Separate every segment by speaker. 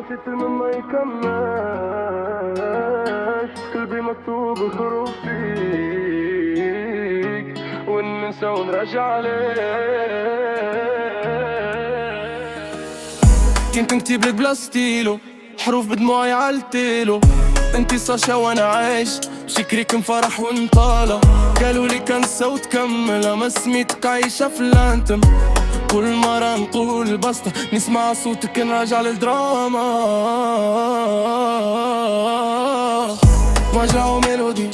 Speaker 1: تيتر ما يكملش، قلبي مكتوب الحروف فيك وننسى ونرجع عليك. كنت نكتب لك بلا ستيلو، حروف بدموعي عالتيلو. انتي ساشا وانا عايش بشكرك مفرح ونطالة. قالوا لي كنسى وتكمل، اما سميتك عايشة في الانتم. كل مرة نقول بسطة نسمع صوتك نرجع للدراما. وجع وميلودي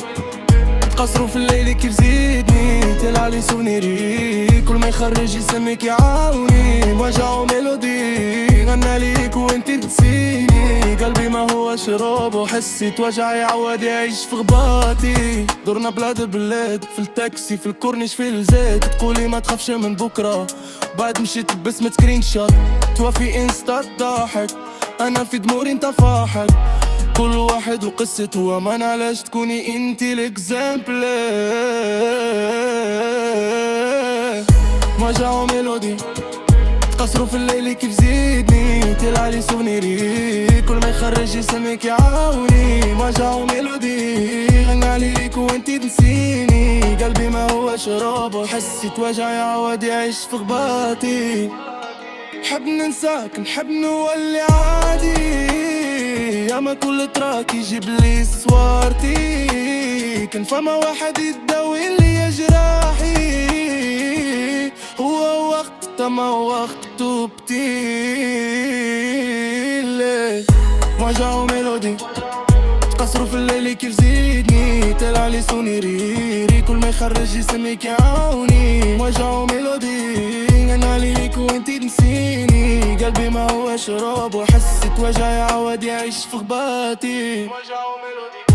Speaker 1: قصروا في الليل كيف زيدني، تلعلي سونيري كل ما يخرج يسميك يعاوني. وجع وميلودي غنى ليك وانتي تنسيني، قلبي ما هو شراب وحسيت وجع يعود يعيش في غباتي. دورنا بلاد بلاد، في التاكسي في الكورنيش في الزيت. تقولي ما تخافش من بكرة، بعد مشيت بسمة سكرين شوت. توافي انستا ضاحك، انا في دموري انت فاحك. كل واحد وقصته، وما علاش تكوني انتي الاكزامبل. وجع وميلودي قصروا في الليل كيف زيدني، تلعلي سونيري كل ما يخرج يسميك يعاوني. وجع وميلودي غنى عليك وانتي تنسيني، قلبي ما هو شراب وحسيت وجع يعود يعيش في غباتي. نحب ننساك نحب نولي عادي، اما كل تراك يجيب لي صورتي. كان فما واحد يداوي لي جراحي، هو وقت تما وقت توبتي. وجع وميلودي قصروا في الليل كيف زيدني، تلعلي سونيري كل ما يخرج يسميك يعاوني. وجع وميلودي غنى عليك وانتي تنسيني، قلبي ما هو شراب وحسيت وجع يعود يعيش في غباتي. وجع وميلودي